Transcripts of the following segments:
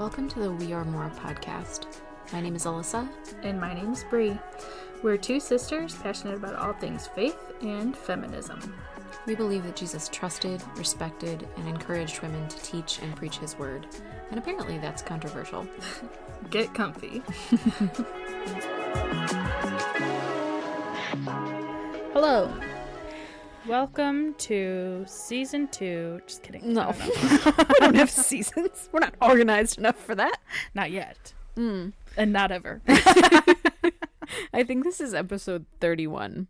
Welcome to the We Are More podcast. My name is Alyssa. And my name's Bree. We're two sisters passionate about all things faith and feminism. We believe that Jesus trusted, respected, and encouraged women to teach and preach his word. And apparently that's controversial. Get comfy. Hello. Welcome to season 2. Just kidding. No. I don't have seasons. We're not organized enough for that. Not yet. And not ever. I think this is episode 31.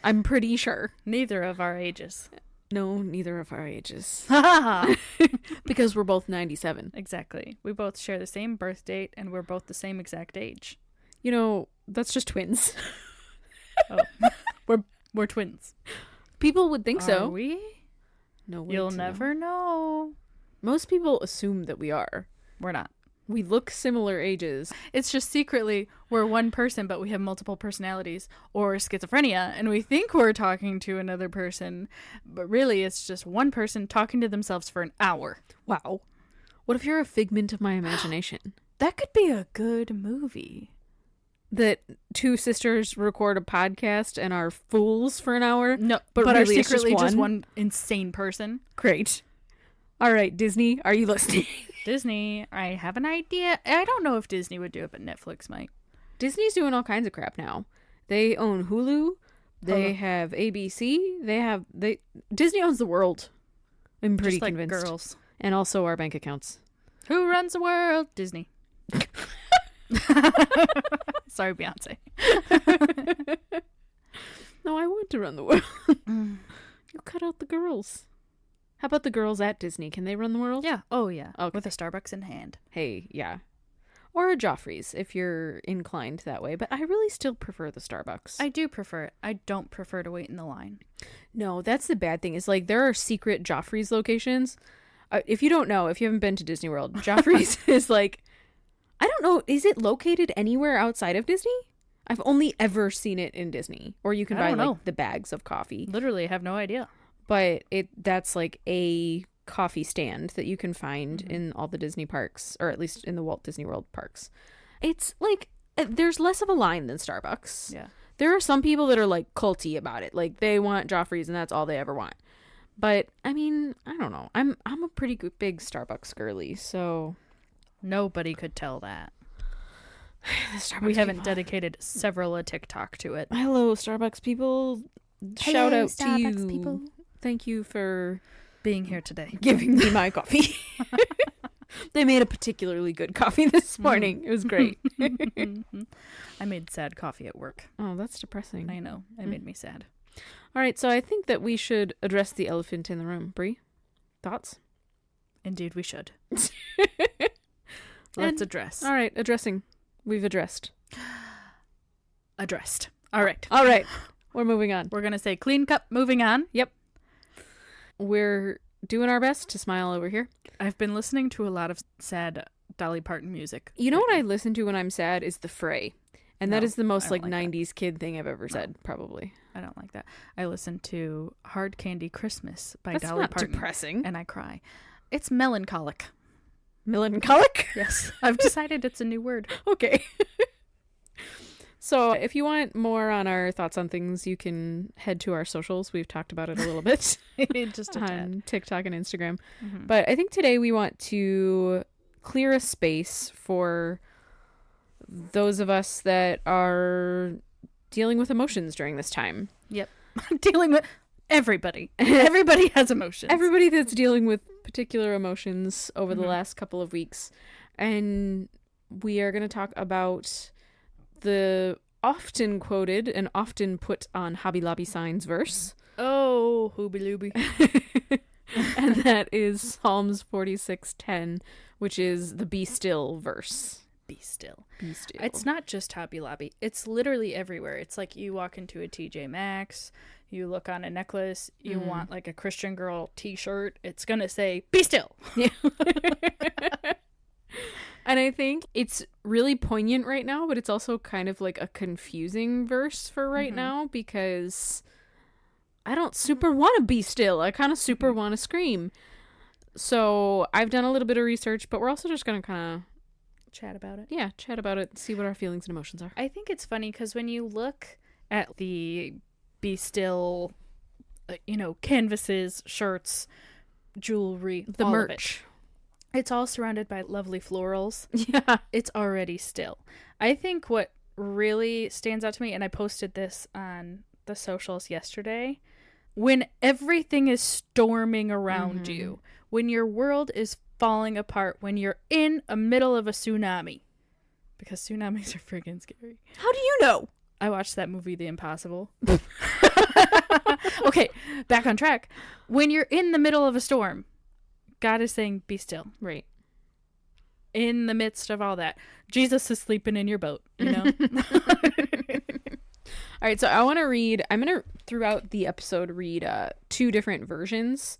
I'm pretty sure. Neither of our ages. No, neither of our ages. Because we're both 97. Exactly. We both share the same birth date and we're both the same exact age. You know, that's just twins. Oh. We're twins. People would think so. Are we? No way. You'll never know. Most people assume that we are. We're not. We look similar ages. It's just secretly we're one person, but we have multiple personalities or schizophrenia, and we think we're talking to another person, but really it's just one person talking to themselves for an hour. Wow. What if you're a figment of my imagination? That could be a good movie. That two sisters record a podcast and are fools for an hour? No, but really are it's secretly just one insane person. Great. All right, Disney, are you listening? Disney, I have an idea. I don't know if Disney would do it, but Netflix might. Disney's doing all kinds of crap now. They own Hulu. They have ABC. Disney owns the world. I'm pretty just like convinced. Girls. And also our bank accounts. Who runs the world? Disney. Sorry, Beyonce. No, I want to run the world. You cut out the girls. How about the girls at Disney? Can they run the world? Yeah. Oh, yeah. Okay. With a Starbucks in hand. Hey, yeah. Or a Joffrey's if you're inclined that way. But I really still prefer the Starbucks. I do prefer it. I don't prefer to wait in the line. No, that's the bad thing. Is like there are secret Joffrey's locations. If you don't know, if you haven't been to Disney World, Joffrey's is like, I don't know, is it located anywhere outside of Disney? I've only ever seen it in Disney. Or you can buy like the bags of coffee. Literally, I have no idea. But that's like a coffee stand that you can find in all the Disney parks, or at least in the Walt Disney World parks. It's like, there's less of a line than Starbucks. Yeah. There are some people that are like culty about it. Like they want Joffrey's and that's all they ever want. But I mean, I don't know. I'm a pretty big Starbucks girly, so nobody could tell that. We haven't dedicated several a TikTok to it. Hello, Starbucks people. Shout out Starbucks to you. People. Thank you for being here today. Giving me my coffee. They made a particularly good coffee this morning. It was great. I made sad coffee at work. Oh, that's depressing. I know. It made me sad. All right, so I think that we should address the elephant in the room. Bree, thoughts? Indeed, we should. Let's address. All right, addressing. We've addressed. Addressed. All right. All right. We're moving on. We're going to say clean cup, moving on. Yep. We're doing our best to smile over here. I've been listening to a lot of sad Dolly Parton music. You know what I listen to when I'm sad is The Fray. And that is the most like 90s kid thing I've ever said, probably. I don't like that. I listen to Hard Candy Christmas by That's Dolly not Parton. Depressing. And I cry. It's melancholic. Melancholic? Yes. I've decided it's a new word. Okay. So if you want more on our thoughts on things, you can head to our socials. We've talked about it a little bit. Just a on tad. TikTok and Instagram. But I think today we want to clear a space for those of us that are dealing with emotions during this time. Yep. Dealing with everybody. Everybody has emotions. Everybody that's dealing with particular emotions over the last couple of weeks. And we are going to talk about the often quoted and often put on Hobby Lobby signs verse. Oh, hooby looby. And that is Psalms 46:10, which is the be still verse. Be still. Be still. It's not just Hobby Lobby. It's literally everywhere. It's like you walk into a TJ Maxx, you look on a necklace, you want like a Christian girl t-shirt, it's going to say, be still. Yeah. And I think it's really poignant right now, but it's also kind of like a confusing verse for right now because I don't super want to be still. I kind of super want to scream. So I've done a little bit of research, but we're also just going to kind Chat about it. of, chat about it, see what our feelings and emotions are. I think it's funny because when you look at the Be Still, canvases, shirts, jewelry, The all merch. of it, it's all surrounded by lovely florals. Yeah. It's already still. I think what really stands out to me, and I posted this on the socials yesterday, when everything is storming around you, when your world is falling apart, when you're in the middle of a tsunami, because tsunamis are freaking scary. How do you know? I watched that movie, The Impossible. Okay, back on track. When you're in the middle of a storm, God is saying, be still. Right. In the midst of all that, Jesus is sleeping in your boat, you know? All right, so I'm going to, throughout the episode, read 2 different versions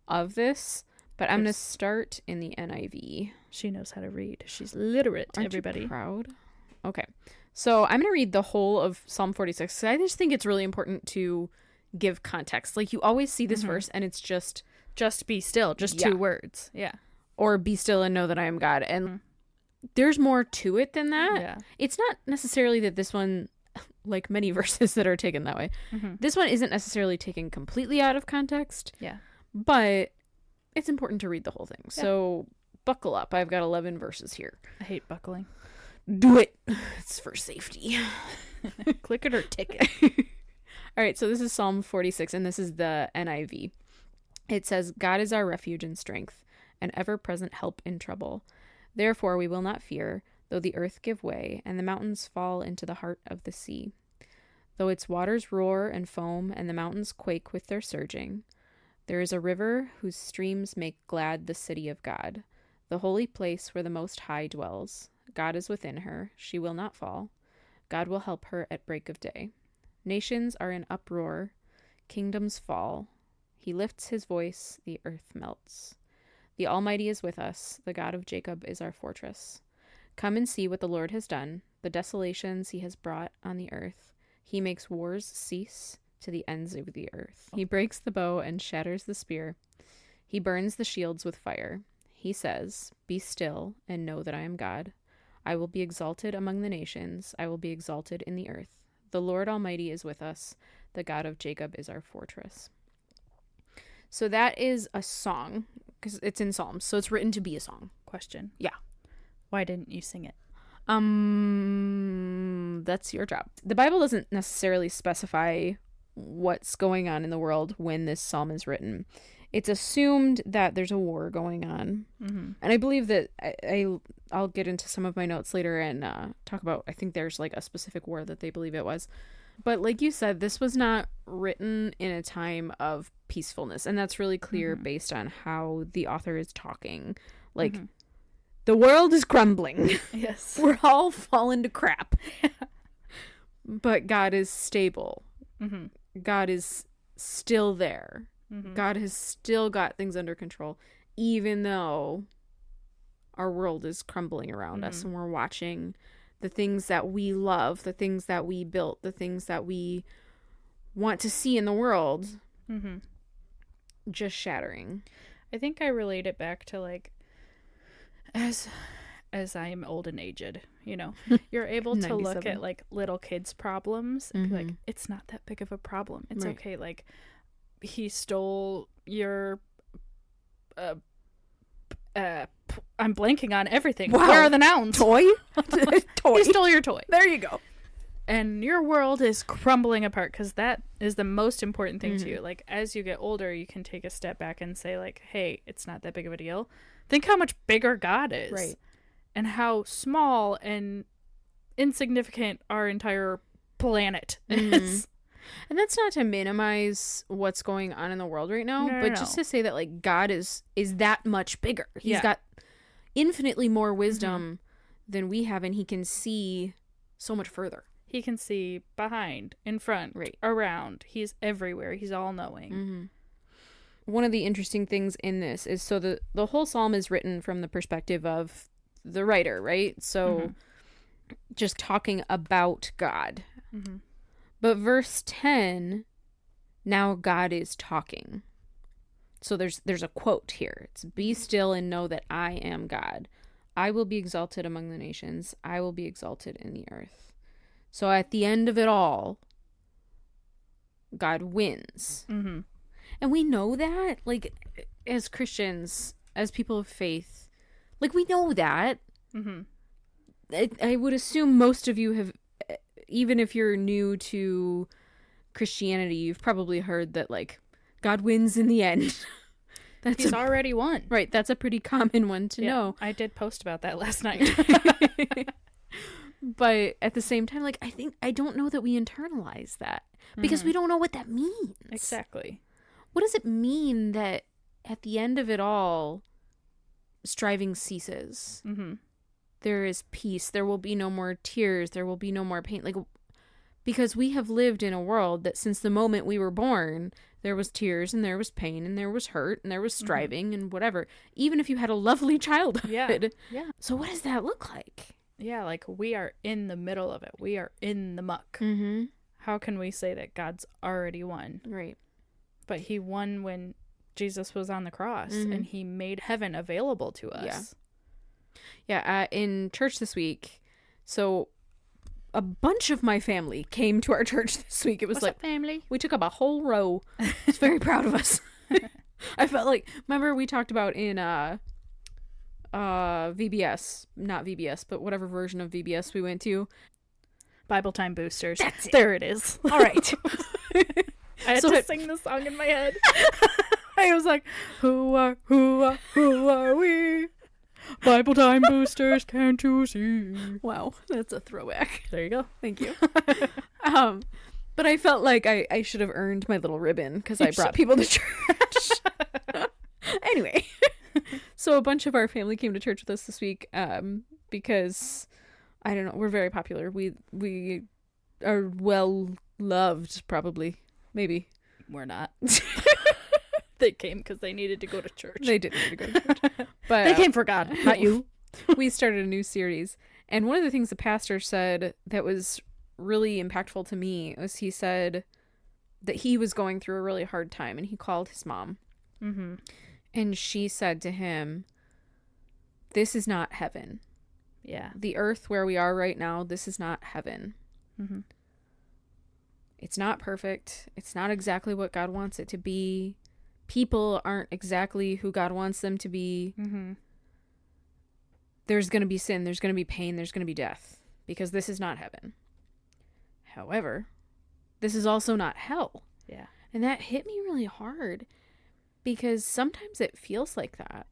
of this, but I'm going to start in the NIV. She knows how to read. She's literate, Aren't everybody. you proud? Okay. So I'm going to read the whole of Psalm 46, because I just think it's really important to give context. Like, you always see this verse, and it's just be still, just 2 words. Yeah. Or be still and know that I am God. And there's more to it than that. Yeah. It's not necessarily that this one, like many verses that are taken that way, this one isn't necessarily taken completely out of context. Yeah. But it's important to read the whole thing. Yeah. So buckle up. I've got 11 verses here. I hate buckling. Do it. It's for safety. Click it or ticket. All right, so this is Psalm 46, and this is the NIV. It says, God is our refuge and strength, an ever-present help in trouble. Therefore we will not fear, though the earth give way, and the mountains fall into the heart of the sea. Though its waters roar and foam, and the mountains quake with their surging. There is a river whose streams make glad the city of God, the holy place where the Most High dwells. God is within her. She will not fall. God will help her at break of day. Nations are in uproar. Kingdoms fall. He lifts his voice. The earth melts. The Almighty is with us. The God of Jacob is our fortress. Come and see what the Lord has done, the desolations he has brought on the earth. He makes wars cease to the ends of the earth. He breaks the bow and shatters the spear. He burns the shields with fire. He says, be still and know that I am God. I will be exalted among the nations. I will be exalted in the earth. The Lord Almighty is with us. The God of Jacob is our fortress. So that is a song, because it's in Psalms, so it's written to be a song. Question. Yeah. Why didn't you sing it? That's your job. The Bible doesn't necessarily specify what's going on in the world when this psalm is written. It's assumed that there's a war going on. And I believe that I'll get into some of my notes later and talk about, I think there's like a specific war that they believe it was. But like you said, this was not written in a time of peacefulness. And that's really clear based on how the author is talking. Like, the world is crumbling. Yes. We're all falling to crap. But God is stable. God is still there. God has still got things under control, even though our world is crumbling around us, and we're watching the things that we love, the things that we built, the things that we want to see in the world just shattering. I think I relate it back to, like, as I am old and aged, you know, you're able to look at like little kids' problems and be like, it's not that big of a problem. It's okay. Like, he stole your I'm blanking on everything. Wow. Where are the nouns? Toy? He stole your toy. There you go. And your world is crumbling apart, because that is the most important thing to you. Like, as you get older, you can take a step back and say, like, hey, it's not that big of a deal. Think how much bigger God is. Right. And how small and insignificant our entire planet is. And that's not to minimize what's going on in the world right now, but just to say that, like, God is that much bigger. He's got infinitely more wisdom than we have, and he can see so much further. He can see behind, in front, around. He's everywhere. He's all-knowing. One of the interesting things in this is, so the whole psalm is written from the perspective of the writer, right? So just talking about God. But verse 10, now God is talking. So there's a quote here. It's be still and know that I am God. I will be exalted among the nations. I will be exalted in the earth. So at the end of it all, God wins. Mm-hmm. And we know that, like, as Christians, as people of faith, like, we know that. Mm-hmm. I would assume most of you have, even if you're new to Christianity, you've probably heard that, like, God wins in the end. He's already won. Right, that's a pretty common one to know. I did post about that last night. But at the same time, like, I don't know that we internalize that because we don't know what that means. Exactly. What does it mean that at the end of it all, striving ceases? Mm-hmm. There is peace. There will be no more tears. There will be no more pain. Like, because we have lived in a world that since the moment we were born, there was tears and there was pain and there was hurt and there was striving and whatever. Even if you had a lovely childhood. Yeah. So what does that look like? Yeah, like we are in the middle of it. We are in the muck. Mm-hmm. How can we say that God's already won? Right. But he won when Jesus was on the cross and he made heaven available to us. Yeah. In church this week, so a bunch of my family came to our church this week. It was What's like up, family? we took up a whole row. I was very proud of us. I felt like, remember we talked about in VBS, not VBS, but whatever version of VBS we went to. Bible Time Boosters. That's it. There it is. All right. I had to sing the song in my head. I was like, who are we? Bible Time Boosters, can't you see? Wow, that's a throwback. There you go. Thank you. But I felt like I should have earned my little ribbon because I brought people to church. Anyway, so a bunch of our family came to church with us this week because, I don't know, we're very popular. We are well loved, probably. Maybe. We're not. They came because they needed to go to church. They did need to go to church. But they came for God, not you. We started a new series. And one of the things the pastor said that was really impactful to me was he said that he was going through a really hard time and he called his mom. Mm-hmm. And she said to him, this is not heaven. Yeah. The earth where we are right now, this is not heaven. Mm-hmm. It's not perfect. It's not exactly what God wants it to be. People aren't exactly who God wants them to be. Mm-hmm. There's going to be sin. There's going to be pain. There's going to be death. Because this is not heaven. However, this is also not hell. Yeah. And that hit me really hard. Because sometimes it feels like that.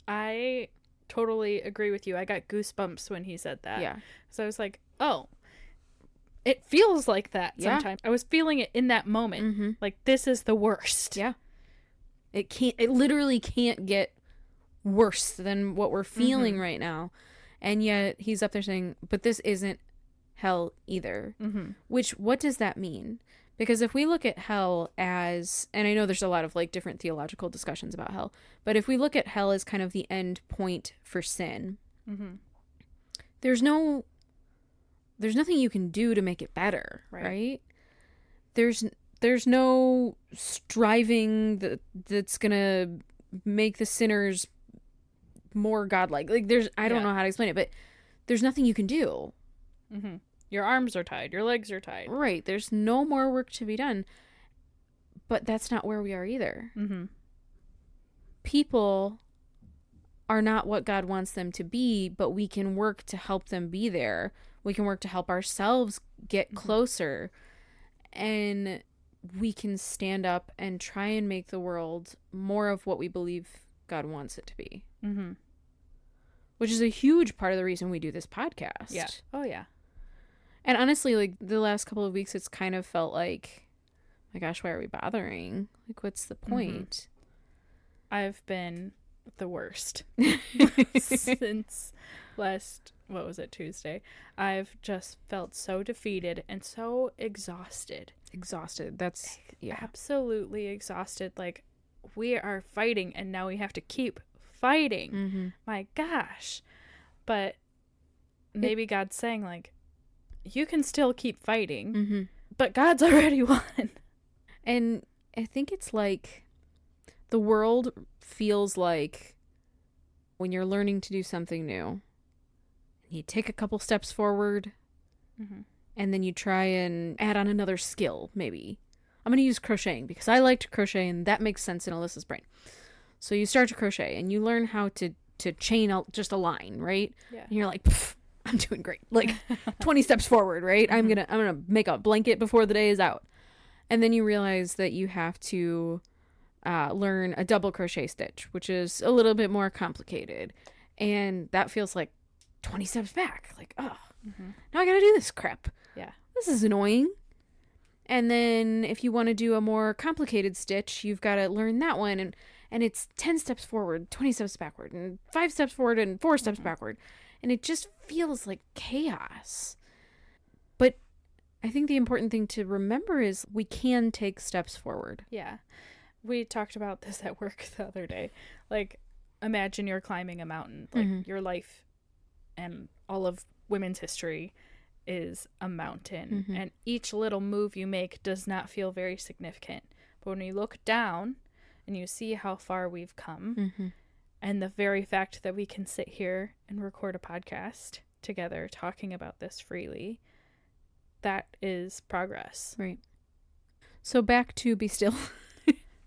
I totally agree with you. I got goosebumps when he said that. Yeah. So I was like, oh, it feels like that Yeah. sometimes. I was feeling it in that moment. Mm-hmm. Like, this is the worst. Yeah. It literally can't get worse than what we're feeling right now. And yet he's up there saying, but this isn't hell either. Mm-hmm. Which, what does that mean? Because if we look at hell as, and I know there's a lot of like different theological discussions about hell, but if we look at hell as kind of the end point for sin, there's nothing you can do to make it better, right? There's no striving that's gonna make the sinners more godlike. Like I don't know how to explain it, but there's nothing you can do. Mm-hmm. Your arms are tied. Your legs are tied. Right. There's no more work to be done. But that's not where we are either. Mm-hmm. People are not what God wants them to be, but we can work to help them be there. We can work to help ourselves get closer. And we can stand up and try and make the world more of what we believe God wants it to be. Mm-hmm. Which is a huge part of the reason we do this podcast. Yeah. Oh, yeah. And honestly, like, the last couple of weeks, it's kind of felt like, my gosh, why are we bothering? Like, what's the point? I've been the worst since what was it, Tuesday? I've just felt so defeated and so exhausted. That's, yeah. Absolutely exhausted. Like, we are fighting and now we have to keep fighting. Mm-hmm. My gosh. But maybe God's saying, like, you can still keep fighting, but God's already won. And I think it's like The world feels like when you're learning to do something new, you take a couple steps forward, and then you try and add on another skill, maybe. I'm going to use crocheting because I like to crochet, and that makes sense in Alyssa's brain. So you start to crochet, and you learn how to chain just a line, right? Yeah. And you're like, I'm doing great. Like 20 steps forward, right? I'm gonna make a blanket before the day is out. And then you realize that you have to learn a double crochet stitch, which is a little bit more complicated. And that feels like 20 steps back. Like, oh, now I gotta do this crap. Yeah. This is annoying. And then if you want to do a more complicated stitch, you've got to learn that one. And it's 10 steps forward, 20 steps backward, and 5 steps forward, and 4 steps backward. And it just feels like chaos. But I think the important thing to remember is we can take steps forward. Yeah. We talked about this at work the other day. Like, imagine you're climbing a mountain. Like, your life and all of women's history is a mountain. And each little move you make does not feel very significant. But when you look down and you see how far we've come, and the very fact that we can sit here and record a podcast together talking about this freely, that is progress. Right. So back to be still.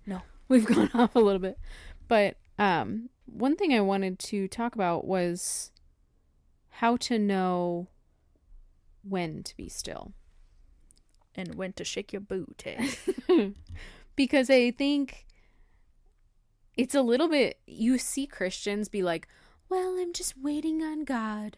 No. We've gone off a little bit. But one thing I wanted to talk about was how to know when to be still. And when to shake your booty. Because I think it's a little bit, you see Christians be like, well, I'm just waiting on God.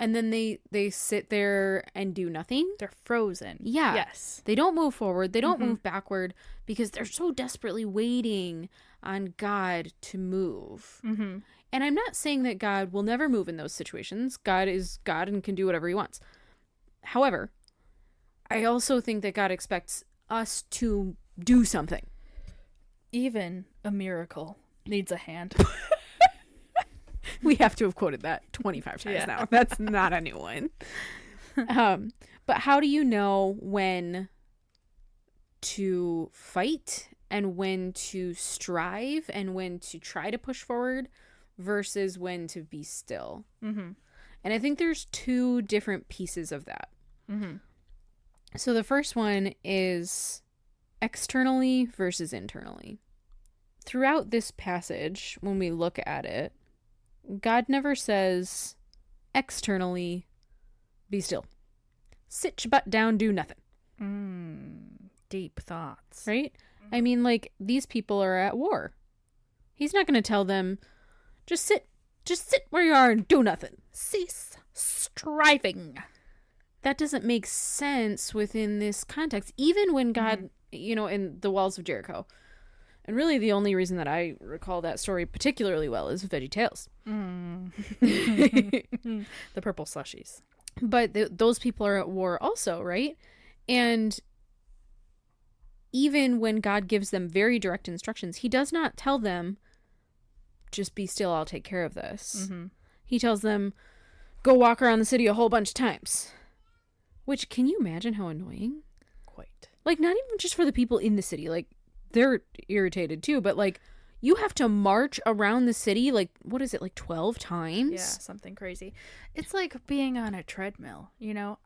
And then they sit there and do nothing. They're frozen. Yeah. Yes. They don't move forward. They don't move backward because they're so desperately waiting on God to move. And I'm not saying that God will never move in those situations. God is God and can do whatever he wants. However, I also think that God expects us to do something. Even a miracle needs a hand. We have to have quoted that 25 times now. That's not a new one. But how do you know when to fight and when to strive and when to try to push forward versus when to be still? And I think there's 2 different pieces of that. So the first one is externally versus internally. Throughout this passage, when we look at it, God never says externally, be still. Sit your butt down, do nothing. Deep thoughts. Right? I mean, like, these people are at war. He's not going to tell them, just sit where you are and do nothing. Cease striving. That doesn't make sense within this context. Even when God, in the walls of Jericho. And really the only reason that I recall that story particularly well is VeggieTales. The purple slushies. But those people are at war also, right? And even when God gives them very direct instructions, he does not tell them, just be still, I'll take care of this. He tells them, go walk around the city a whole bunch of times. Which, can you imagine how annoying? Quite. Like, not even just for the people in the city. Like, they're irritated too, but like, you have to march around the city, like, what is it, like 12 times? Yeah, something crazy. It's like being on a treadmill,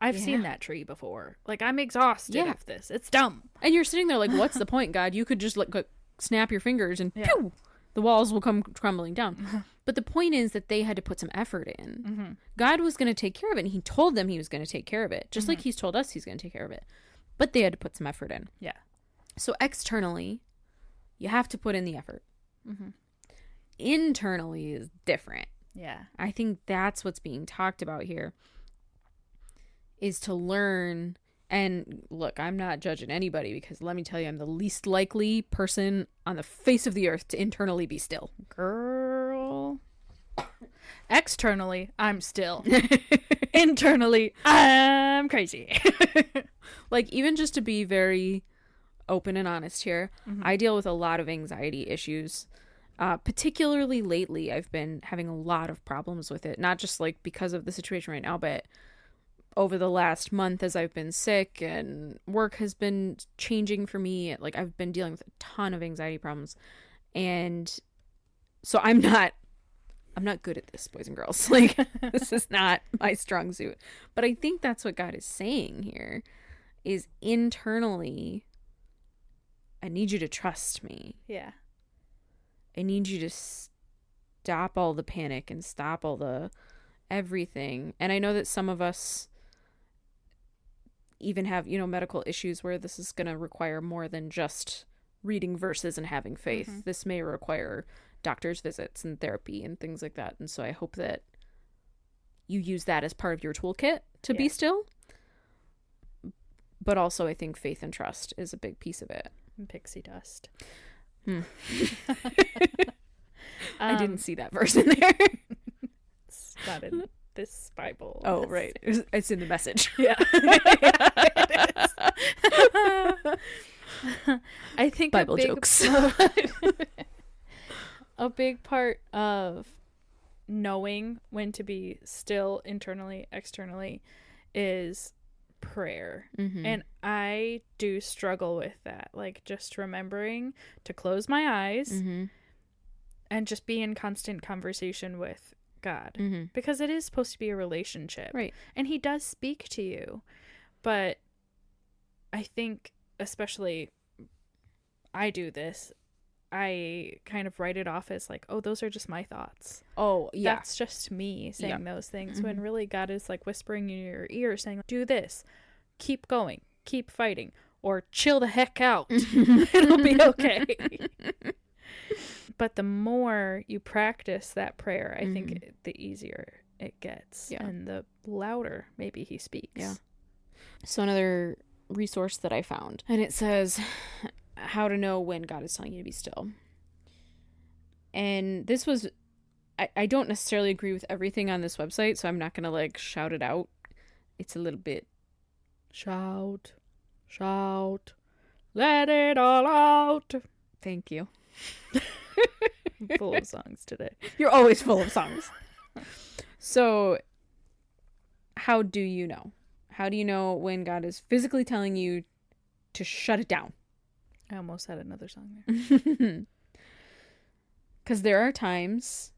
I've seen that tree before. Like, I'm exhausted of this. It's dumb. And you're sitting there like, what's the point, God? You could just like snap your fingers and pew, the walls will come crumbling down. But the point is that they had to put some effort in. God was going to take care of it, and he told them he was going to take care of it, just like he's told us he's going to take care of it. But they had to put some effort in. Yeah. So externally, you have to put in the effort. Internally is different. Yeah. I think that's what's being talked about here, is to learn. And look, I'm not judging anybody, because let me tell you, I'm the least likely person on the face of the earth to internally be still. Girl. Externally, I'm still. Internally, I'm crazy. Like, even just to be very open and honest here, I deal with a lot of anxiety issues. Particularly lately, I've been having a lot of problems with it. Not just like because of the situation right now, but over the last month as I've been sick and work has been changing for me. Like, I've been dealing with a ton of anxiety problems. And so I'm not good at this, boys and girls. Like, this is not my strong suit. But I think that's what God is saying here, is internally, I need you to trust me. Yeah. I need you to stop all the panic and stop all the everything. And I know that some of us even have, medical issues where this is going to require more than just reading verses and having faith. Mm-hmm. This may require doctor's visits and therapy and things like that. And so I hope that you use that as part of your toolkit to be still. But also I think faith and trust is a big piece of it. And pixie dust. I didn't see that verse in there. It's not in this Bible. Oh, right. It's in the message. Yeah. I think Bible jokes. A big part of knowing when to be still internally, externally is prayer. Mm-hmm. And I do struggle with that. Like, just remembering to close my eyes Mm-hmm. and just be in constant conversation with God. Mm-hmm. Because it is supposed to be a relationship. Right. And he does speak to you. But I think, especially, I do this. I kind of write it off as like, oh, those are just my thoughts. Oh, yeah. That's just me saying those things. Mm-hmm. When really God is like whispering in your ear saying, do this, keep going, keep fighting, or chill the heck out. It'll be okay. But the more you practice that prayer, I think the easier it gets. Yeah. And the louder maybe he speaks. Yeah. So another resource that I found, and it says how to know when God is telling you to be still. And this was, I don't necessarily agree with everything on this website, so I'm not going to like shout it out. It's a little bit shout, let it all out. Thank you. I'm full of songs today. You're always full of songs. So how do you know? How do you know when God is physically telling you to shut it down? I almost had another song there. Because there are times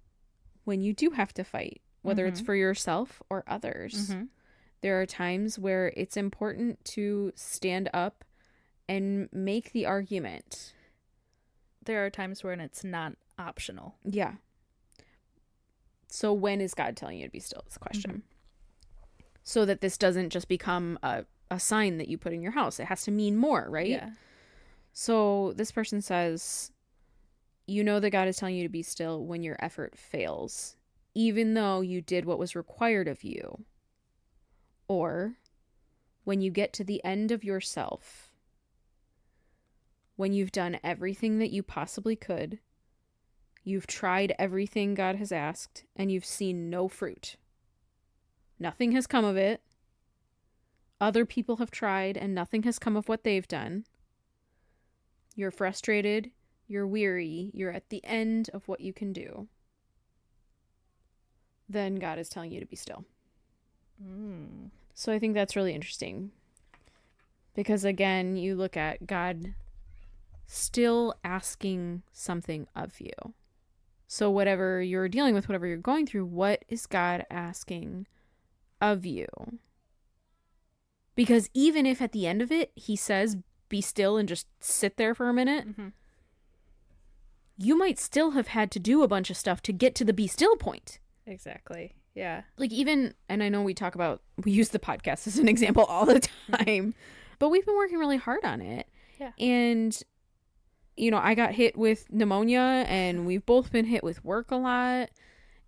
when you do have to fight, whether it's for yourself or others. Mm-hmm. There are times where it's important to stand up and make the argument. There are times when it's not optional. Yeah. So when is God telling you to be still is the question. Mm-hmm. So that this doesn't just become a sign that you put in your house. It has to mean more, right? Yeah. So this person says, you know that God is telling you to be still when your effort fails, even though you did what was required of you. Or when you get to the end of yourself, when you've done everything that you possibly could, you've tried everything God has asked, and you've seen no fruit. Nothing has come of it. Other people have tried, and nothing has come of what they've done. You're frustrated, you're weary, you're at the end of what you can do. Then God is telling you to be still. So I think that's really interesting. Because again, you look at God still asking something of you. So whatever you're dealing with, whatever you're going through, what is God asking of you? Because even if at the end of it, he says, be still and just sit there for a minute, you might still have had to do a bunch of stuff to get to the be still point. Exactly. Yeah. Like even, and I know we use the podcast as an example all the time, but we've been working really hard on it. Yeah. And, I got hit with pneumonia, and we've both been hit with work a lot,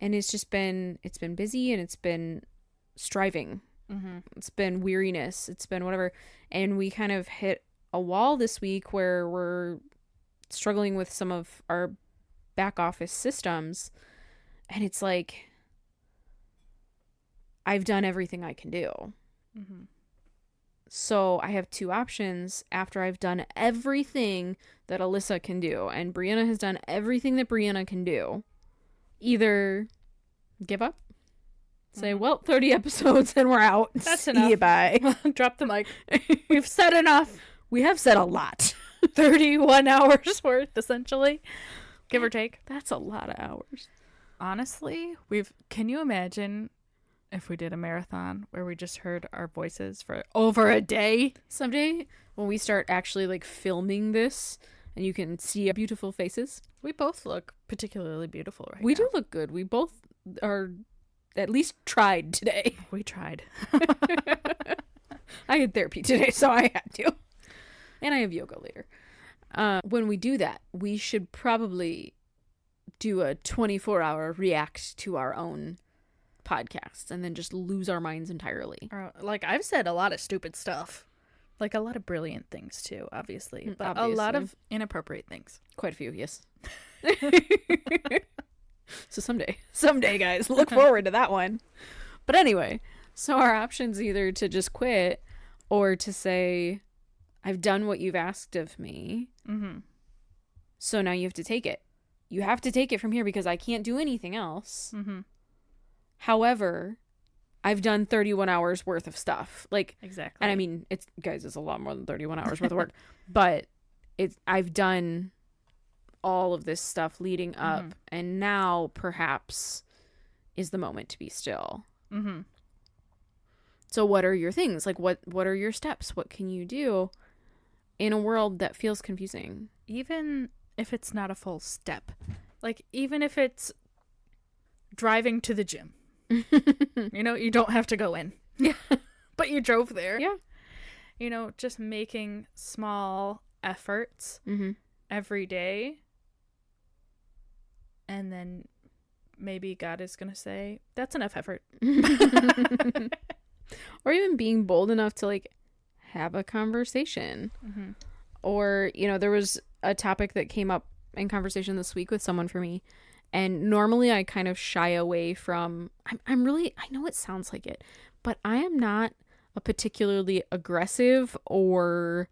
and it's been busy, and it's been striving. It's been weariness. It's been whatever. And we kind of hit a wall this week where we're struggling with some of our back office systems. And it's like, I've done everything I can do. So I have two options after I've done everything that Alyssa can do. And Brianna has done everything that Brianna can do. Either give up. Say, well, 30 episodes and we're out. That's See enough. you, bye. Drop the mic. We've said enough. We have said a lot. 31 hours worth, essentially. give or take. That's a lot of hours. Honestly, can you imagine if we did a marathon where we just heard our voices for over a day? Someday when we start actually like filming this and you can see our beautiful faces. We both look particularly beautiful right We now. do look good. We both are at least tried today. We tried. I had therapy today, so I had to. And I have yoga later. When we do that, we should probably do a 24-hour react to our own podcasts and then just lose our minds entirely. Like, I've said a lot of stupid stuff. Like, a lot of brilliant things, too, obviously. But a lot of inappropriate things. Quite a few, yes. So someday, guys, look forward to that one. But anyway, so our options either to just quit or to say, I've done what you've asked of me. Mm-hmm. So now you have to take it. You have to take it from here because I can't do anything else. Mm-hmm. However, I've done 31 hours worth of stuff. Like, exactly. And I mean, it's a lot more than 31 hours worth of work. But I've done all of this stuff leading up. Mm-hmm. And now perhaps is the moment to be still. Mm-hmm. So what are your things? Like, what are your steps? What can you do in a world that feels confusing? Even if it's not a full step. Like, even if it's driving to the gym. You know, you don't have to go in. Yeah. But you drove there. Yeah. You know, just making small efforts mm-hmm. every day. And then maybe God is going to say, that's enough effort. Or even being bold enough to, like, have a conversation. Mm-hmm. Or, you know, there was a topic that came up in conversation this week with someone for me. And normally I kind of shy away from, I'm really, I know it sounds like it, but I am not a particularly aggressive or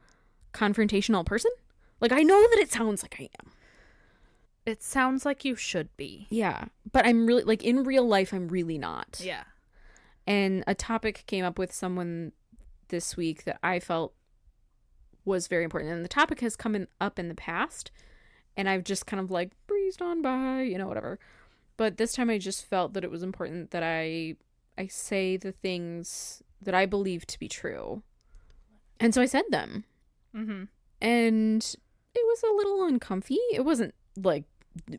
confrontational person. Like, I know that it sounds like I am. It sounds like you should be. Yeah. But I'm really, like, in real life, I'm really not. Yeah. And a topic came up with someone this week that I felt was very important. And the topic has come up in the past. And I've just kind of like breezed on by, you know, whatever. But this time I just felt that it was important that I say the things that I believe to be true. And so I said them. Mm-hmm. And it was a little uncomfy. It wasn't like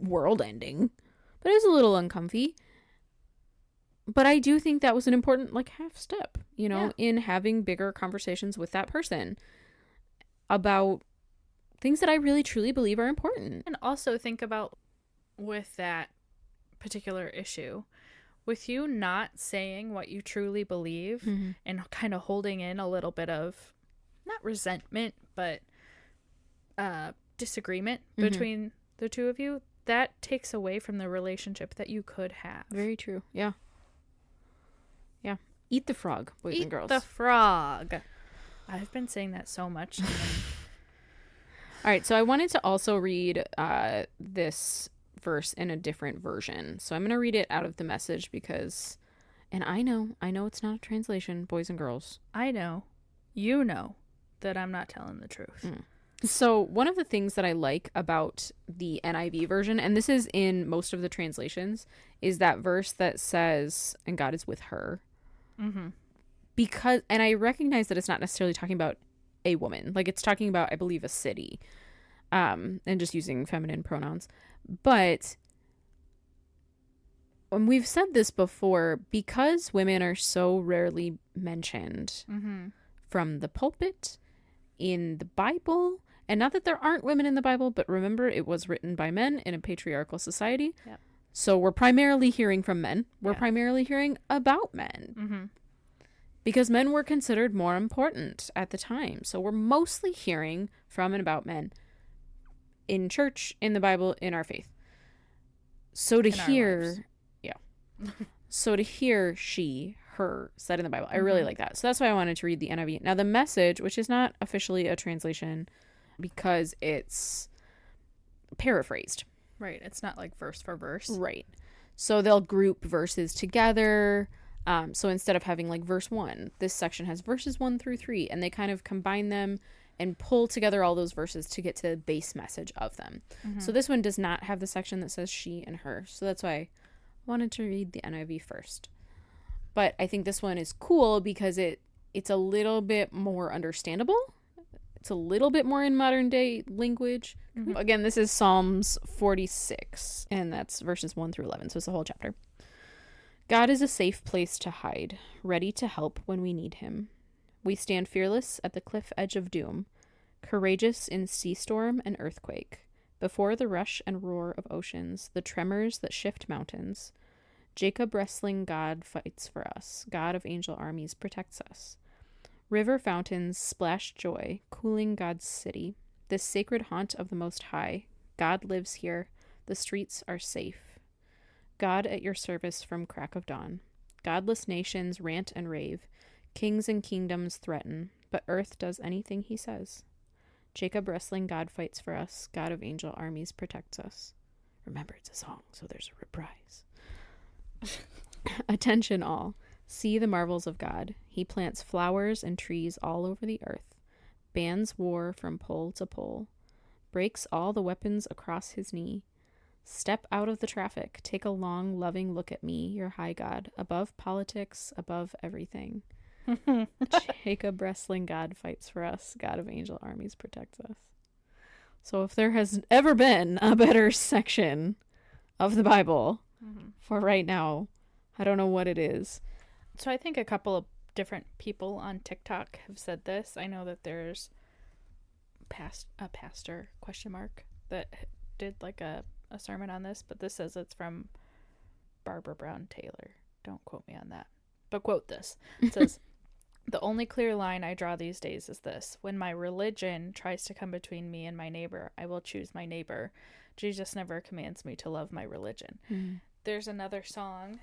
world ending, but it was a little uncomfy. But I do think that was an important, like, half step, you know, in having bigger conversations with that person about things that I really truly believe are important. And also think about, with that particular issue, with you not saying what you truly believe mm-hmm. and kind of holding in a little bit of, not resentment, but disagreement mm-hmm. between the two of you, that takes away from the relationship that you could have. Very true. Yeah. Yeah. Eat the frog, boys and girls. Eat the frog. I've been saying that so much. All right, so I wanted to also read this verse in a different version. So I'm going to read it out of the Message because, and I know it's not a translation, boys and girls. I know, you know, that I'm not telling the truth. Mm. So one of the things that I like about the NIV version, and this is in most of the translations, is that verse that says, and God is with her. Mm-hmm. Because, and I recognize that it's not necessarily talking about a woman. Like, it's talking about, I believe, a city. And just using feminine pronouns. But when we've said this before, because women are so rarely mentioned mm-hmm. from the pulpit, in the Bible, and not that there aren't women in the Bible, but remember, it was written by men in a patriarchal society. Yep. So we're primarily hearing from men. We're primarily hearing about men. Mm-hmm. Because men were considered more important at the time. So we're mostly hearing from and about men in church, in the Bible, in our faith. So to hear, so to hear she, her said in the Bible, I really like that. So that's why I wanted to read the NIV. Now the Message, which is not officially a translation because it's paraphrased. Right. It's not like verse for verse. Right. So they'll group verses together. So instead of having like verse 1, this section has verses 1 through 3, and they kind of combine them and pull together all those verses to get to the base message of them. So this one does not have the section that says she and her. So that's why I wanted to read the NIV first. But I think this one is cool because it's a little bit more understandable. It's a little bit more in modern day language. Again, this is Psalms 46, and that's verses 1 through 11. So it's the whole chapter. God is a safe place to hide, ready to help when we need him. We stand fearless at the cliff edge of doom, courageous in sea storm and earthquake, before the rush and roar of oceans, the tremors that shift mountains. Jacob wrestling God fights for us. God of angel armies protects us. River fountains splash joy, cooling God's city. This sacred haunt of the Most High. God lives here. The streets are safe. God at your service from crack of dawn. Godless nations rant and rave. Kings and kingdoms threaten, but earth does anything he says. Jacob wrestling God fights for us. God of angel armies protects us. Remember, it's a song, so there's a reprise. Attention all. See the marvels of God. He plants flowers and trees all over the earth, bans war from pole to pole, breaks all the weapons across his knee. Step out of the traffic. Take a long, loving look at me, your high God, above politics, above everything. Jacob wrestling God fights for us. God of angel armies protects us. So if there has ever been a better section of the Bible for right now, I don't know what it is. So I think a couple of different people on TikTok have said this. I know that there's a pastor that did like a sermon on this, but this says it's from Barbara Brown Taylor. Don't quote me on that, but quote this. It says, "The only clear line I draw these days is this. When my religion tries to come between me and my neighbor, I will choose my neighbor. Jesus never commands me to love my religion." There's another song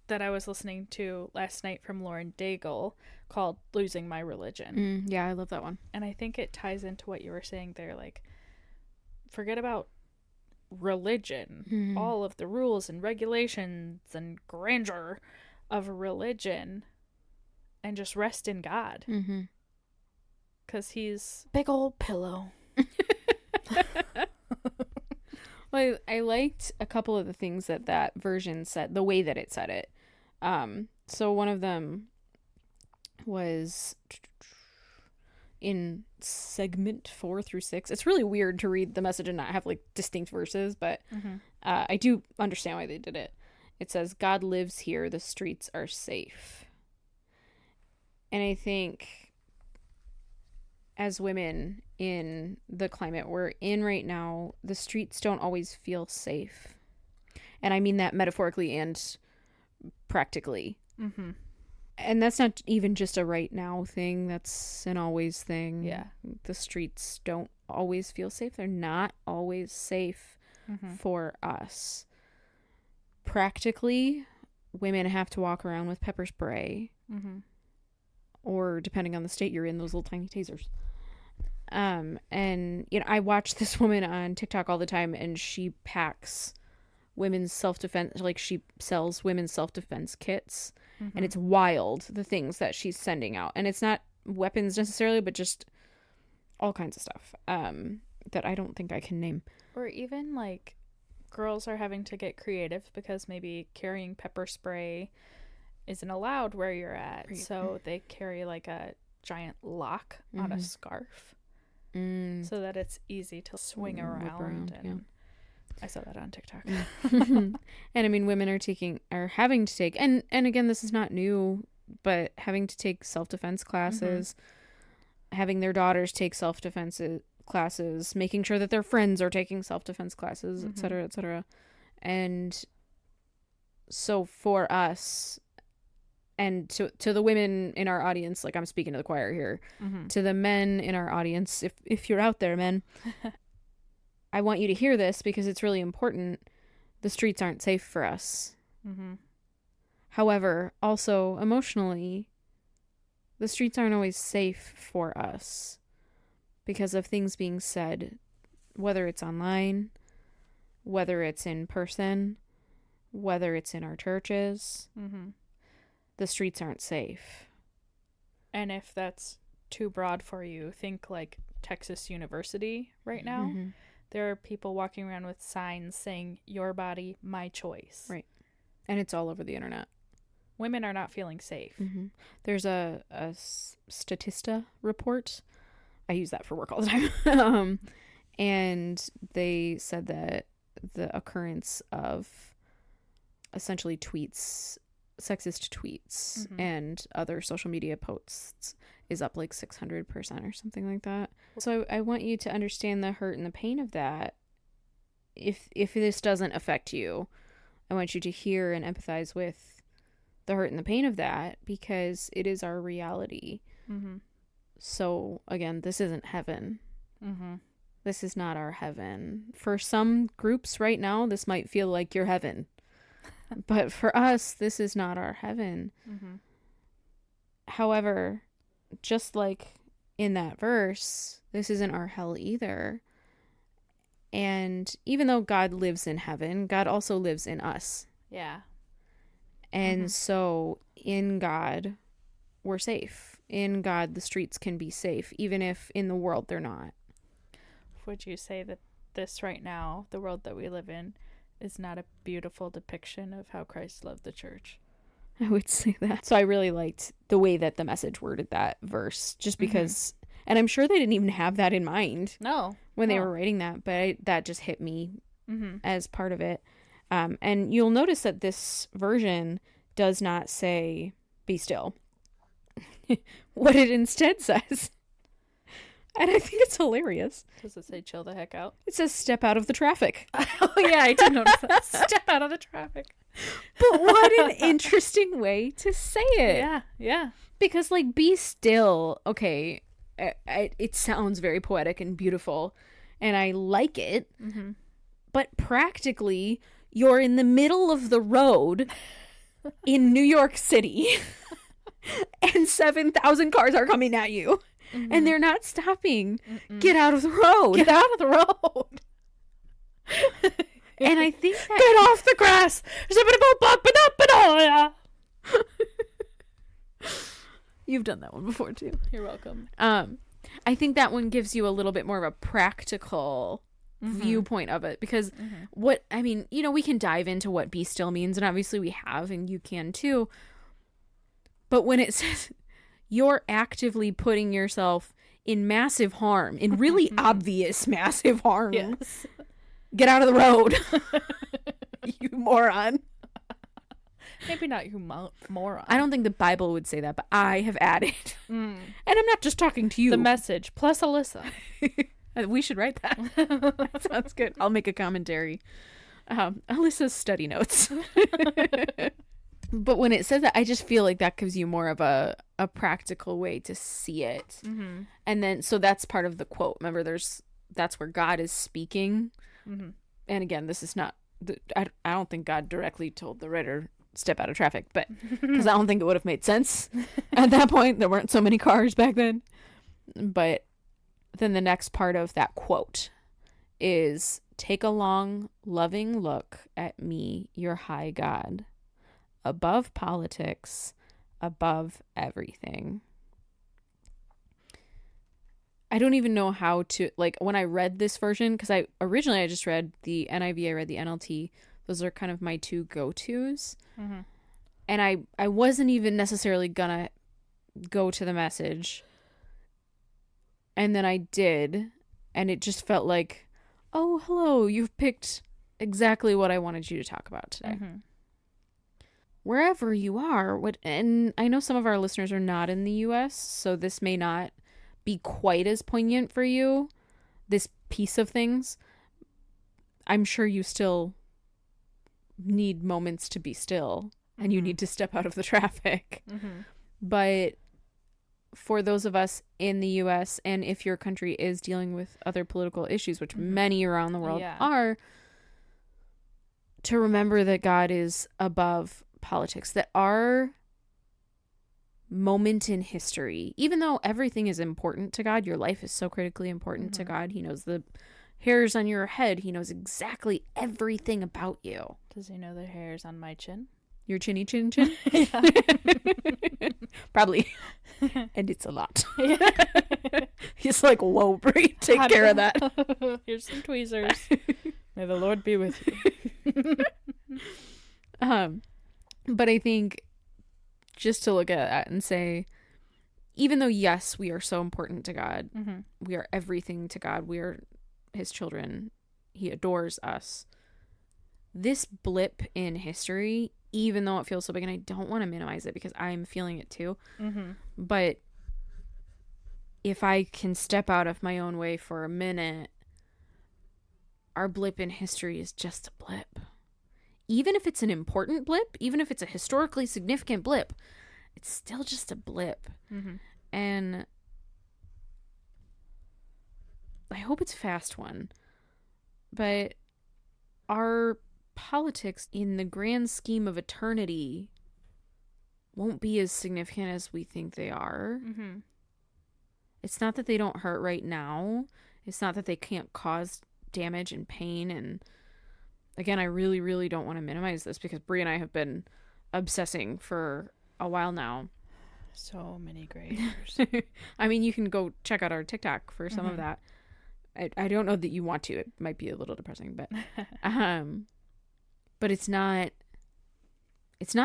that I was listening to last night from Lauren Daigle called "Losing My Religion." Yeah, I love that one. And I think it ties into what you were saying there. Like, forget about religion, all of the rules and regulations and grandeur of religion, and just rest in God. Because he's big old pillow. Well, I liked a couple of the things that version said, the way that it said it. So one of them was in segment 4 through 6. It's really weird to read the message and not have like distinct verses, but I do understand why they did it. It says, God lives here. The streets are safe. And I think as women in the climate we're in right now, the streets don't always feel safe. And I mean that metaphorically and practically. And that's not even just a right now thing. That's an always thing. Yeah. The streets don't always feel safe. They're not always safe for us. Practically, women have to walk around with pepper spray. Or depending on the state you're in, those little tiny tasers. And, you know, I watch this woman on TikTok all the time, and she packs women's self-defense, like she sells women's self-defense kits. And it's wild, the things that she's sending out. And it's not weapons necessarily, but just all kinds of stuff that I don't think I can name. Or even, like, girls are having to get creative because maybe carrying pepper spray isn't allowed where you're at. So they carry, like, a giant lock on a scarf so that it's easy to swing around. And I saw that on TikTok. And I mean, women are having to take, and again, this is not new, but having to take self-defense classes, having their daughters take self-defense classes, making sure that their friends are taking self-defense classes, et cetera, et cetera. And so for us, and to the women in our audience, like I'm speaking to the choir here, to the men in our audience, if you're out there, men, I want you to hear this because it's really important. The streets aren't safe for us. However, also emotionally, the streets aren't always safe for us because of things being said, whether it's online, whether it's in person, whether it's in our churches. The streets aren't safe. And if that's too broad for you, think like Texas University right now. Mm-hmm. There are people walking around with signs saying, "Your body, my choice." Right. And it's all over the internet. Women are not feeling safe. Mm-hmm. There's a Statista report. I use that for work all the time. And they said that the occurrence of essentially tweets, sexist tweets, and other social media posts is up like 600% or something like that. So I want you to understand the hurt and the pain of that. If this doesn't affect you, I want you to hear and empathize with the hurt and the pain of that, because it is our reality. Mm-hmm. So again, this isn't heaven. Mm-hmm. This is not our heaven. For some groups right now, this might feel like your heaven. But for us, this is not our heaven. Mm-hmm. However, just like in that verse, this isn't our hell either. And even though God lives in heaven, God also lives in us. Yeah. And so in God, we're safe. In God, the streets can be safe, even if in the world they're not. Would you say that this right now, the world that we live in, is not a beautiful depiction of how Christ loved the church? I would say that. So I really liked the way that the Message worded that verse, just because, and I'm sure they didn't even have that in mind when they were writing that, but that just hit me as part of it. And you'll notice that this version does not say, "Be still." What it instead says, and I think it's hilarious. Does it say "chill the heck out"? It says "step out of the traffic." Oh yeah, I did notice that. Step out of the traffic. But what an interesting way to say it. Yeah, yeah. Because like, be still. Okay, it sounds very poetic and beautiful, and I like it. Mm-hmm. But practically, you're in the middle of the road in New York City, and 7,000 cars are coming at you. And they're not stopping. Get out of the road. Get out of the road. And I think that... Get off the grass. You've done that one before, too. You're welcome. I think that one gives you a little bit more of a practical viewpoint of it. Because we can dive into what "be still" means. And obviously we have, and you can, too. But when it says... you're actively putting yourself in massive harm, in really obvious massive harm. Yes. Get out of the road, you moron. Maybe not you moron. I don't think the Bible would say that, but I have added. And I'm not just talking to you. The Message plus Alyssa. We should write that. That sounds good. I'll make a commentary. Alyssa's study notes. But when it says that, I just feel like that gives you more of a practical way to see it. And then, so that's part of the quote. Remember, that's where God is speaking. And again, this is not, I don't think God directly told the writer, step out of traffic, but because I don't think it would have made sense at that point. There weren't so many cars back then. But then the next part of that quote is, take a long, loving look at me, your high God. Above politics, above everything. I don't even know how to, like, when I read this version, because I just read the NIV, I read the NLT. Those are kind of my two go-tos. And I wasn't even necessarily gonna go to the Message. And then I did, and it just felt like, oh, hello, you've picked exactly what I wanted you to talk about today. Wherever you are, and I know some of our listeners are not in the US, so this may not be quite as poignant for you, this piece of things. I'm sure you still need moments to be still, and you need to step out of the traffic. But for those of us in the US, and if your country is dealing with other political issues, which many around the world are, to remember that God is above politics, that our moment in history, even though everything is important to God, your life is so critically important to God. He knows the hairs on your head. He knows exactly everything about you. Does he know the hairs on my chin? Your chinny chin chin? Probably. And it's a lot. He's like, whoa, Brie, take care of that. Here's some tweezers. May the Lord be with you. But I think just to look at that and say, even though, yes, we are so important to God, we are everything to God, we are his children, he adores us. This blip in history, even though it feels so big, and I don't want to minimize it because I'm feeling it too, but if I can step out of my own way for a minute, our blip in history is just a blip. Even if it's an important blip, even if it's a historically significant blip, it's still just a blip. And I hope it's a fast one, but our politics in the grand scheme of eternity won't be as significant as we think they are. It's not that they don't hurt right now. It's not that they can't cause damage and pain. And again, I really, really don't want to minimize this because Brie and I have been obsessing for a while now. So many gray hairs. I mean, you can go check out our TikTok for some of that. I don't know that you want to. It might be a little depressing, but it's not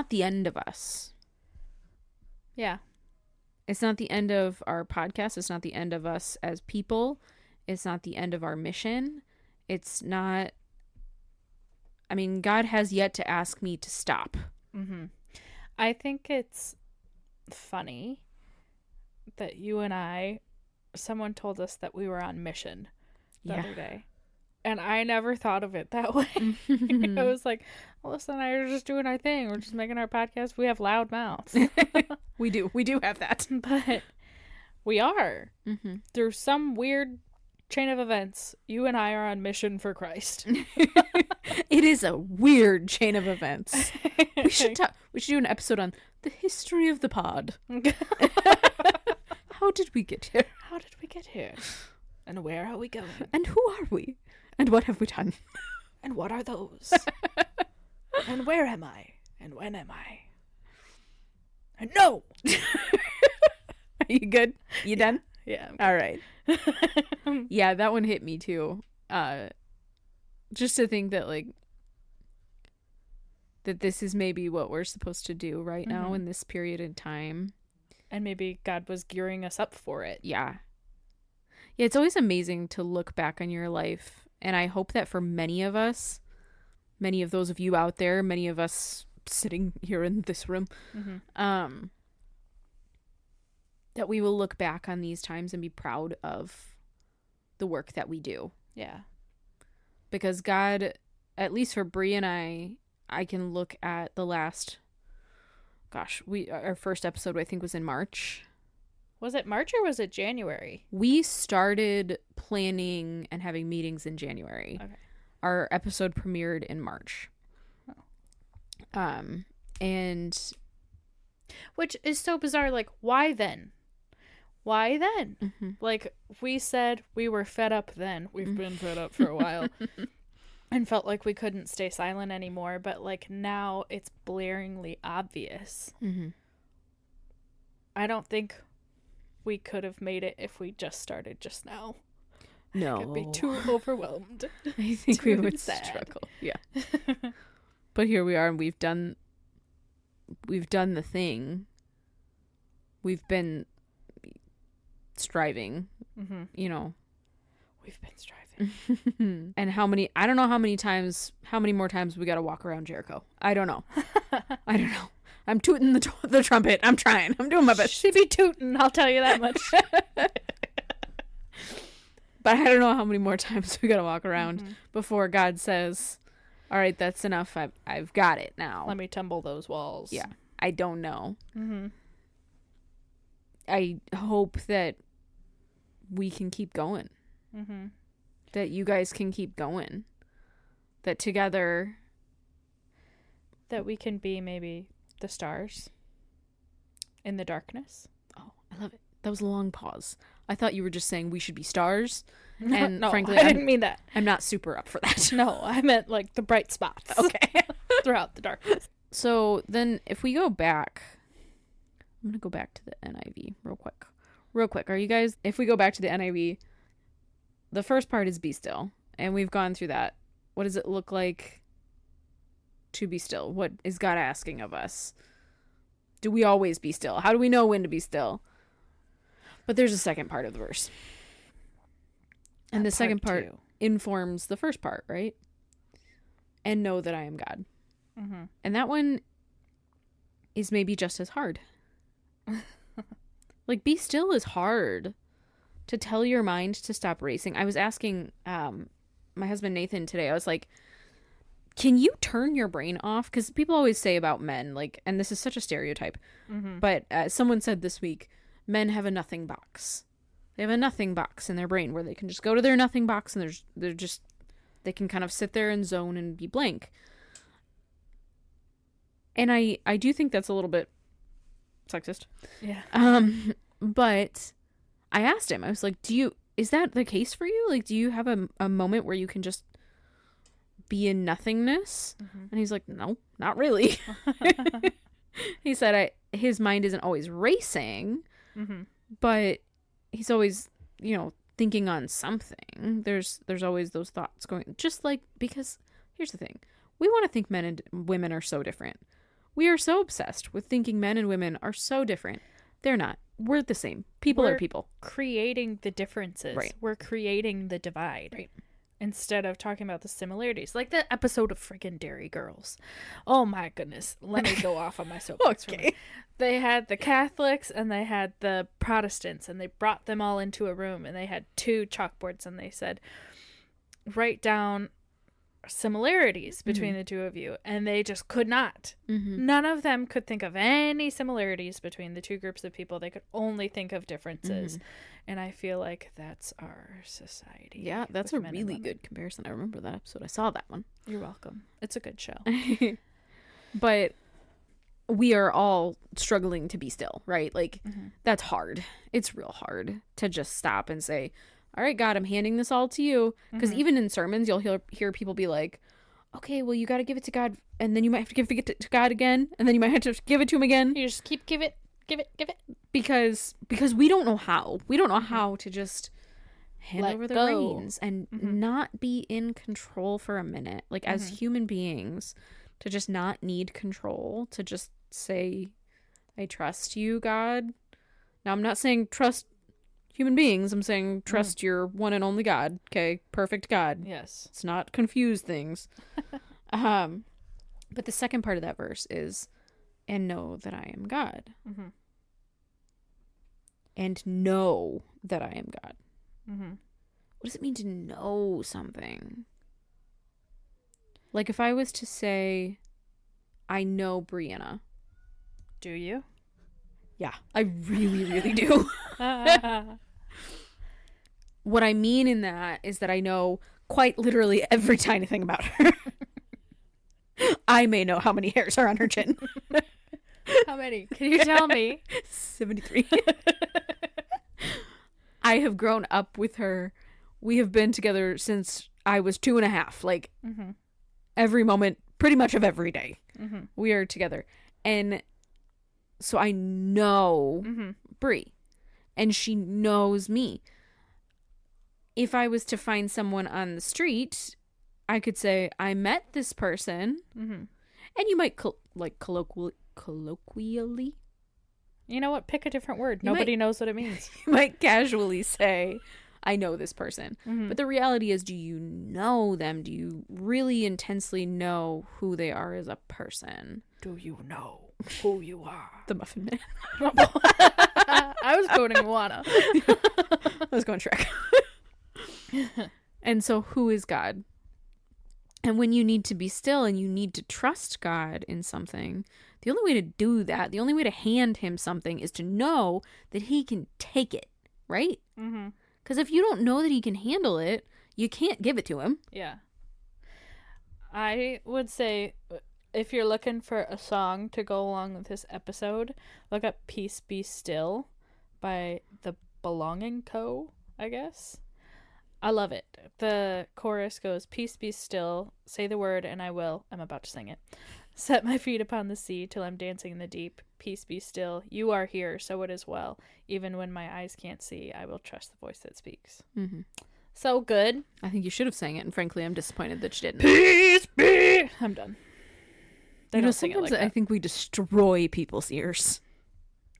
the end of us. Yeah. It's not the end of our podcast. It's not the end of us as people. It's not the end of our mission. It's not, I mean, God has yet to ask me to stop. I think it's funny that you and I, someone told us that we were on mission the other day. And I never thought of it that way. I was like, Alyssa and I are just doing our thing. We're just making our podcast. We have loud mouths. We do have that. But we are. Through some weird chain of events, you and I are on mission for Christ. It is a weird chain of events. We should do an episode on the history of the pod. How did we get here? How did we get here? And where are we going? And who are we? And what have we done? And what are those? And where am I? And when am I? And no! Are you good? You done? Yeah. All right. Yeah, that one hit me too. Just to think that that this is maybe what we're supposed to do right now in this period in time. And maybe God was gearing us up for it. Yeah. Yeah, it's always amazing to look back on your life. And I hope that for many of us, many of those of you out there, many of us sitting here in this room, that we will look back on these times and be proud of the work that we do. Yeah. Because God, at least for Brie and I can look at the last, our first episode I think was in March. Was it March or was it January? We started planning and having meetings in January. Okay. Our episode premiered in March. Oh. And which is so bizarre. Like, why then? Why then? Like, we said we were fed up then. We've been fed up for a while. And felt like we couldn't stay silent anymore. But, like, now it's blaringly obvious. I don't think we could have made it if we just started just now. No. I could be too overwhelmed. I think we would struggle. Yeah. But here we are, and we've done the thing. We've been striving, you know. We've been striving. And I don't know how many more times we got to walk around Jericho. I don't know. I'm tooting the trumpet. I'm trying. I'm doing my best. She be tooting, I'll tell you that much. But I don't know how many more times we got to walk around before God says, all right, that's enough. I've got it now. Let me tumble those walls. Yeah. I don't know. I hope that we can keep going. That you guys can keep going. That together. That we can be maybe the stars in the darkness. Oh, I love it. That was a long pause. I thought you were just saying we should be stars. And no, frankly, I didn't mean that. I'm not super up for that. No, I meant like the bright spots. Okay. Throughout the darkness. So then if we go back, I'm going to go back to the NIV real quick. Real quick. Are you guys, if we go back to the NIV, the first part is be still. And we've gone through that. What does it look like to be still? What is God asking of us? Do we always be still? How do we know when to be still? But there's a second part of the verse. And the second part informs the first part, right? And know that I am God. Mm-hmm. And that one is maybe just as hard. Like, be still is hard. To tell your mind to stop racing. I was asking my husband Nathan today, I was like, can you turn your brain off? Because people always say about men, like, and this is such a stereotype, but someone said this week, men have a nothing box. They have a nothing box in their brain where they can just go to their nothing box and they can kind of sit there and zone and be blank. And I do think that's a little bit sexist. Yeah. But I asked him, I was like, is that the case for you? Like, do you have a moment where you can just be in nothingness? And he's like, no, not really. He said his mind isn't always racing, but he's always, thinking on something. There's always those thoughts going, just like, because here's the thing. We want to think men and women are so different. We are so obsessed with thinking men and women are so different. They're not. We're the same. People are people. Creating the differences. Right. We're creating the divide. Right. Instead of talking about the similarities. Like the episode of friggin' Dairy Girls. Oh my goodness. Let me go off on my soapbox. Okay. They had the Catholics and they had the Protestants, and they brought them all into a room, and they had 2 chalkboards, and they said, write down similarities between the two of you, and they just could not. None of them could think of any similarities between the two groups of people. They could only think of differences. And I feel like that's our society. Yeah, that's a really good comparison. I remember that episode. I saw that one. You're welcome. It's a good show. But we are all struggling to be still, right? Like, that's hard. It's real hard to just stop and say, all right, God, I'm handing this all to you. Because even in sermons, you'll hear people be like, okay, well, you got to give it to God, and then you might have to give it to God again, and then you might have to give it to him again. You just keep give it. Because we don't know how. We don't know how to just hand over the reins and not be in control for a minute. Like, as human beings, to just not need control, to just say, I trust you, God. Now, I'm not saying trust human beings. I'm saying trust your one and only God. Okay? Perfect God. Yes. Let's not confuse things. But the second part of that verse is, and know that I am God. And know that I am God. What does it mean to know something? Like, if I was to say, I know Brianna. Do you? Yeah, I really, really do. What I mean in that is that I know quite literally every tiny thing about her. I may know how many hairs are on her chin. How many? Can you tell me? 73. I have grown up with her. We have been together since I was 2.5. Like, every moment, pretty much of every day, we are together. And so I know Brie, and she knows me. If I was to find someone on the street, I could say, I met this person, and you might colloquially. You know what? Pick a different word. Nobody knows what it means. You might casually say, I know this person. But the reality is, do you know them? Do you really intensely know who they are as a person? Do you know who you are? The Muffin Man. I was quoting Moana. I was going Shrek. And so who is God? And when you need to be still and you need to trust God in something, the only way to do that, the only way to hand him something is to know that he can take it, right? Because if you don't know that he can handle it, you can't give it to him. Yeah. I would say, if you're looking for a song to go along with this episode, look up Peace Be Still by the Belonging Co., I guess. I love it. The chorus goes, peace be still, say the word and I will. I'm about to sing it. Set my feet upon the sea till I'm dancing in the deep. Peace be still. You are here, so it is well. Even when my eyes can't see, I will trust the voice that speaks. Mm-hmm. So good. I think you should have sang it, and frankly, I'm disappointed that you didn't. Peace be. I'm done. They don't sing it sometimes like that. I think we destroy people's ears.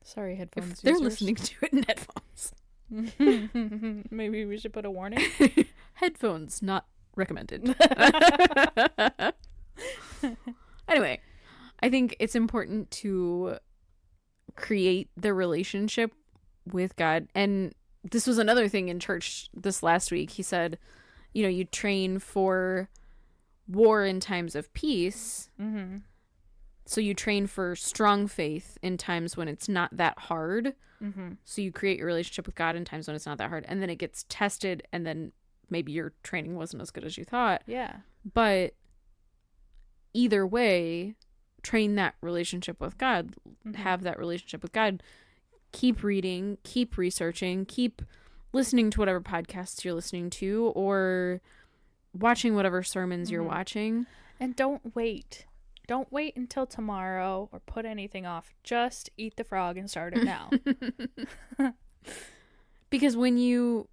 Sorry, headphones If they're users. listening to it in headphones. Maybe we should put a warning. Headphones not recommended. Anyway, I think it's important to create the relationship with God. And this was another thing in church this last week. He said, you train for war in times of peace. Mm-hmm. So you train for strong faith in times when it's not that hard. Mm-hmm. So you create your relationship with God in times when it's not that hard. And then it gets tested, and then maybe your training wasn't as good as you thought. Yeah. But either way, train that relationship with God. Mm-hmm. Have that relationship with God. Keep reading, keep researching, keep listening to whatever podcasts you're listening to, or watching whatever sermons you're watching. And don't wait. Don't wait until tomorrow or put anything off. Just eat the frog and start it now. Because when you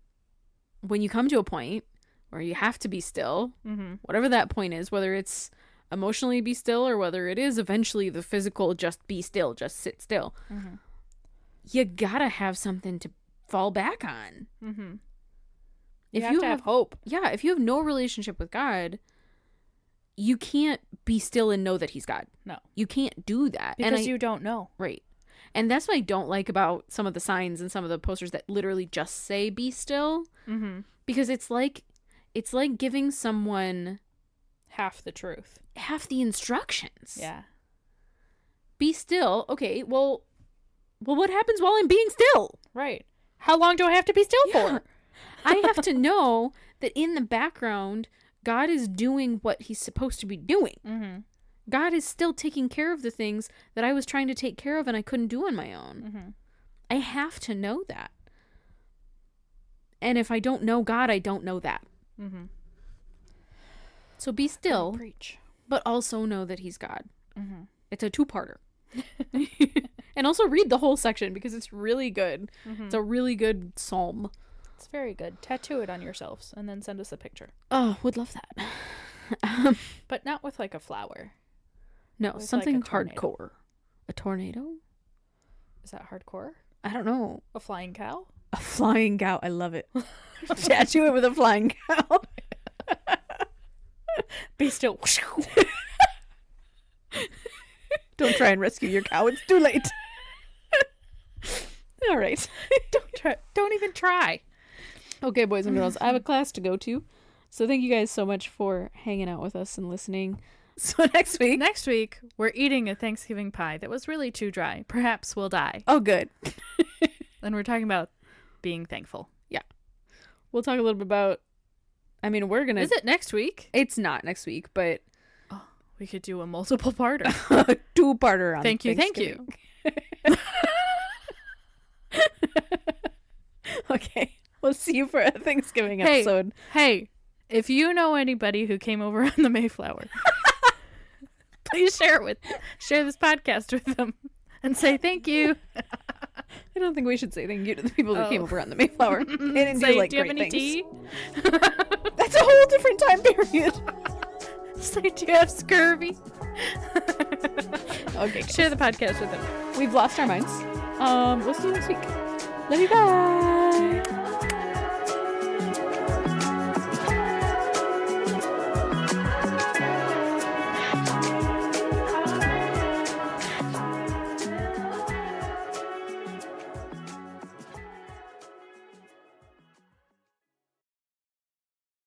come to a point where you have to be still, whatever that point is, whether it's emotionally be still or whether it is eventually the physical just be still, just sit still, you gotta have something to fall back on. You have to have hope. Yeah, if you have no relationship with God, you can't be still and know that he's God. No. You can't do that. Because you don't know. Right. And that's what I don't like about some of the signs and some of the posters that literally just say be still. Because it's like giving someone half the truth. Half the instructions. Yeah. Be still. Okay, well what happens while I'm being still? Right. How long do I have to be still for? I have to know that in the background, God is doing what he's supposed to be doing. God is still taking care of the things that I was trying to take care of and I couldn't do on my own. I have to know that. And if I don't know God, I don't know that. So be still, preach. But also know that he's God. It's a two-parter. And also read the whole section because it's really good. It's a really good psalm. It's very good. Tattoo it on yourselves and then send us a picture. Oh, would love that. But not with like a flower. No, With something like a tornado. hardcore. A tornado? Is that hardcore? I don't know. A flying cow? A flying cow. I love it. Tattoo it with a flying cow. Be still. Don't try and rescue your cow. It's too late. All right. Don't even try. Okay, boys and girls, I have a class to go to. So thank you guys so much for hanging out with us and listening. So next week, we're eating a Thanksgiving pie that was really too dry. Perhaps we'll die. Oh, good. And we're talking about being thankful. Yeah. We'll talk a little bit about, we're going to... Is it next week? It's not next week, but... Oh, we could do a multiple parter. Two-parter on Thank you. Okay. We'll see you for a Thanksgiving episode. Hey, if you know anybody who came over on the Mayflower, please share this podcast with them and say thank you. I don't think we should say thank you to the people that came over on the Mayflower. They didn't do you have great any things. tea? That's a whole different time period. Say, do you have scurvy? Okay. Share the podcast with them. We've lost our minds. We'll see you next week. Love you. Bye.